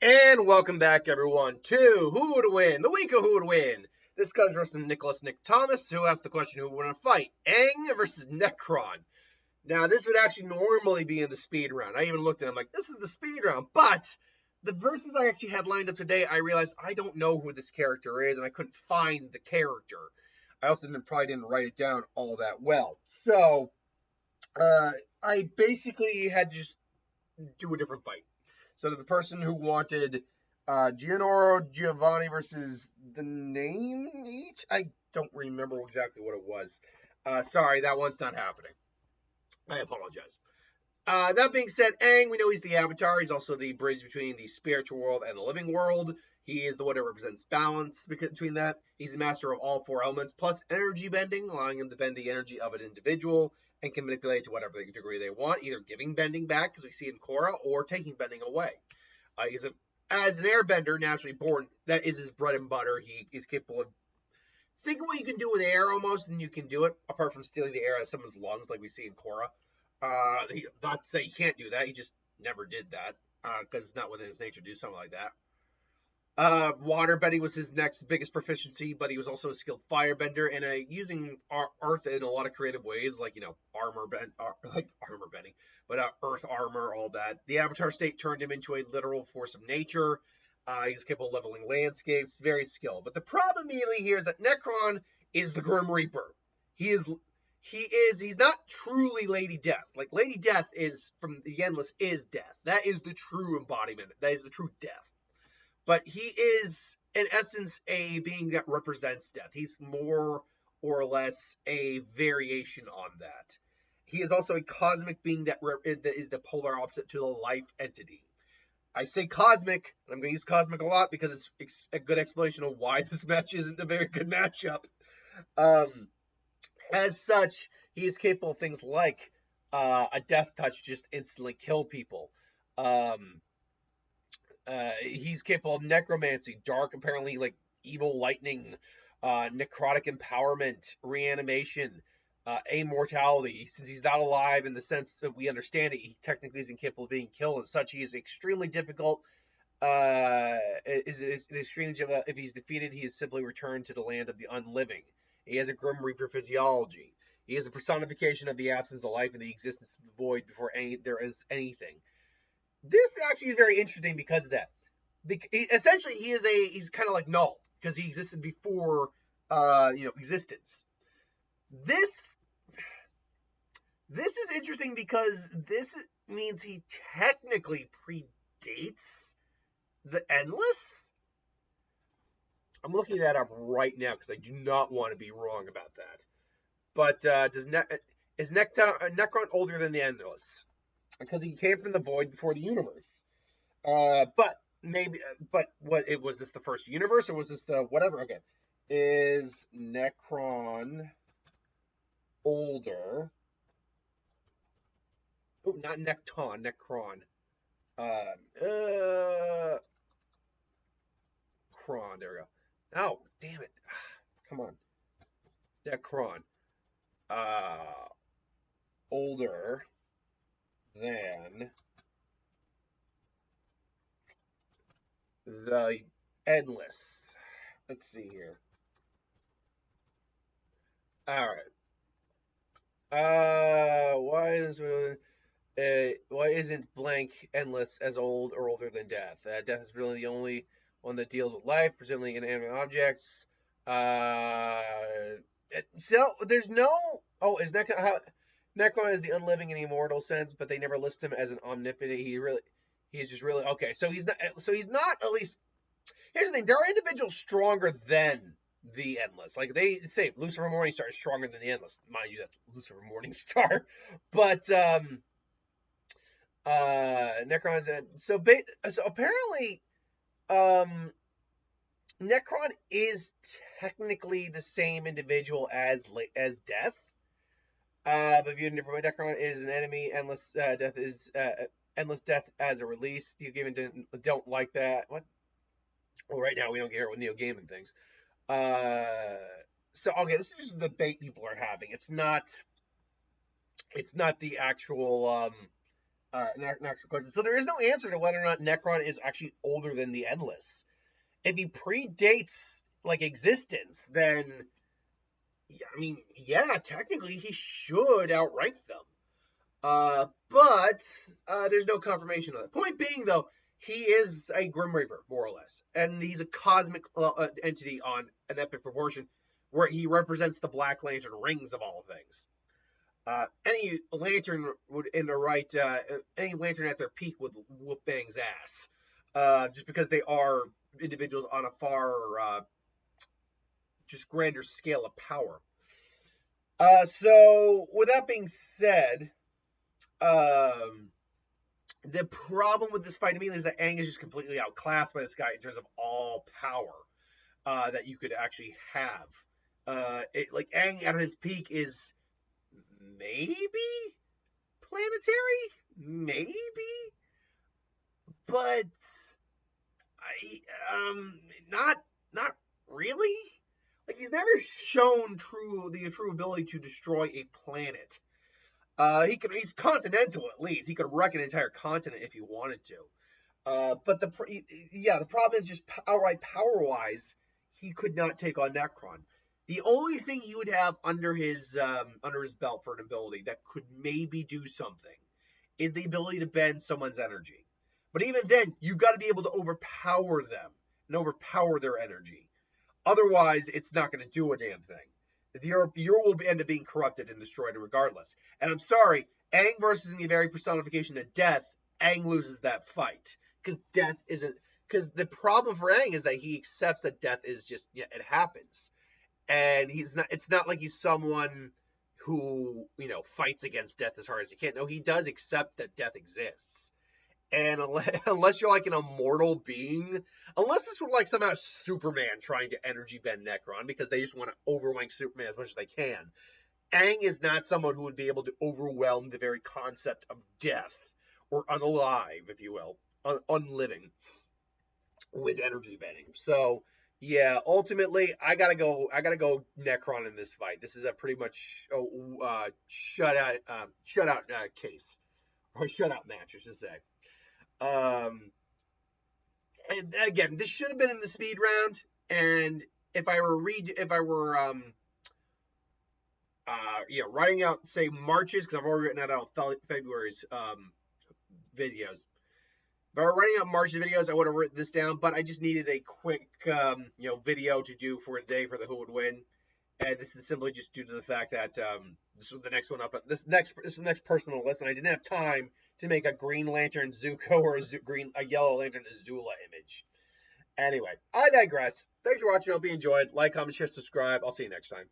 And welcome back, everyone, to Who Would Win, the week of Who Would Win. This comes versus Nick Thomas, who asked the question who would win a fight, Aang versus Nekron. Now, this would actually normally be in the speed round. I even looked at it, I'm like, this is the speed round. But the verses I actually had lined up today, I realized I don't know who this character is, and I couldn't find the character. I also probably didn't write it down all that well. So, I basically had to just do a different fight. So the person who wanted Giovanni versus the name each, I don't remember exactly what it was. Sorry, that one's not happening. I apologize. That being said, Aang, we know he's the Avatar. He's also the bridge between the spiritual world and the living world. He is the one that represents balance between that. He's the master of all four elements, plus energy bending, allowing him to bend the energy of an individual and can manipulate it to whatever degree they want, either giving bending back, as we see in Korra, or taking bending away. As an airbender, naturally born, that is his bread and butter. He is capable of, think of what you can do with air almost, and you can do it, apart from stealing the air out of someone's lungs, like we see in Korra. Not to say he can't do that, he just never did that, because it's not within his nature to do something like that. Waterbending was his next biggest proficiency, but he was also a skilled firebender and using earth in a lot of creative ways, like armor bending, but earth armor, all that. The Avatar state turned him into a literal force of nature. He's capable of leveling landscapes, very skilled. But the problem immediately here is that Nekron is the Grim Reaper. He's not truly Lady Death. Like Lady Death is from the Endless is death. That is the true embodiment. That is the true death. But he is, in essence, a being that represents death. He's more or less a variation on that. He is also a cosmic being that is the polar opposite to the life entity. I say cosmic, and I'm going to use cosmic a lot because it's a good explanation of why this match isn't a very good matchup. As such, he is capable of things like a death touch just instantly kill people. He's capable of necromancy, dark, apparently like evil lightning, necrotic empowerment, reanimation, immortality. Since he's not alive in the sense that we understand it, he technically isn't capable of being killed. As such, he is extremely difficult. If he's defeated, he is simply returned to the land of the unliving. He has a Grim Reaper physiology. He is a personification of the absence of life and the existence of the void before there is anything. This actually is very interesting because of that. Essentially, he's kind of like null because he existed before, existence. This is interesting because this means he technically predates the Endless. I'm looking that up right now because I do not want to be wrong about that. But is Nekron older than the Endless? Because he came from the void before the universe. But was this the first universe or was this the whatever? Okay. Is Nekron older? Oh, not Nekton, Nekron. Kron, there we go. Oh, damn it. Come on. Nekron. Older than the Endless. Let's see here. All right. Why isn't blank Endless as old or older than Death? Death is really the only one that deals with life, presumably inanimate objects. So there's no. Oh, is that how? Nekron is the unliving and immortal sense, but they never list him as an omnipotent. He's just really okay. So he's not. At least. Here's the thing: there are individuals stronger than the Endless. Like they say, Lucifer Morningstar is stronger than the Endless. Mind you, that's Lucifer Morningstar. But Nekron is so apparently Nekron is technically the same individual as Death. But viewed in a different way, Nekron is an enemy. Endless Death is Endless Death as a release. Neil Gaiman don't like that. What? Well, right now we don't care with Neil Gaiman things. So okay, this is just the debate people are having. It's not the actual An actual question. So there is no answer to whether or not Necron is actually older than the Endless. If he predates like existence, then yeah, I mean, yeah, technically he should outrank them. But there's no confirmation of that. Point being, though, he is a Grim Reaper, more or less, and he's a cosmic entity on an epic proportion, where he represents the Black Lantern rings of all things. Any lantern would, in the right, any lantern at their peak would whoop Aang's ass, just because they are individuals on a far, just grander scale of power. So with that being said, the problem with this fight to me is that Aang is just completely outclassed by this guy in terms of all power that you could actually have. Like Aang at his peak is maybe planetary, maybe, but not really. Like he's never shown the true ability to destroy a planet. He's continental at least. He could wreck an entire continent if he wanted to. But the problem is just outright power wise, he could not take on Nekron. The only thing he would have under his belt for an ability that could maybe do something is the ability to bend someone's energy. But even then, you've got to be able to overpower them and overpower their energy. Otherwise, it's not going to do a damn thing. Your will end up being corrupted and destroyed regardless. And I'm sorry, Aang versus the very personification of death, Aang loses that fight. Because death isn't... Because the problem for Aang is that he accepts that death is just... Yeah, it happens. And it's not like he's someone who, fights against death as hard as he can. No, he does accept that death exists. And unless you're like an immortal being, unless this were like somehow Superman trying to energy bend Nekron because they just want to overwhelm Superman as much as they can, Aang is not someone who would be able to overwhelm the very concept of death or unalive, if you will, unliving with energy bending. So yeah, ultimately I gotta go Nekron in this fight. This is a pretty much shutout case or shutout match, I should say. And again, this should have been in the speed round. And if I were writing out say March's, because I've already written out February's videos. If I were writing out March's videos, I would have written this down. But I just needed a quick video to do for today for the who would win. And this is simply just due to the fact that this was the next one up. This is the next person on the list, and I didn't have time to make a Green Lantern Zuko or a Yellow Lantern Azula image. Anyway, I digress. Thanks for watching. I hope you enjoyed. Like, comment, share, subscribe. I'll see you next time.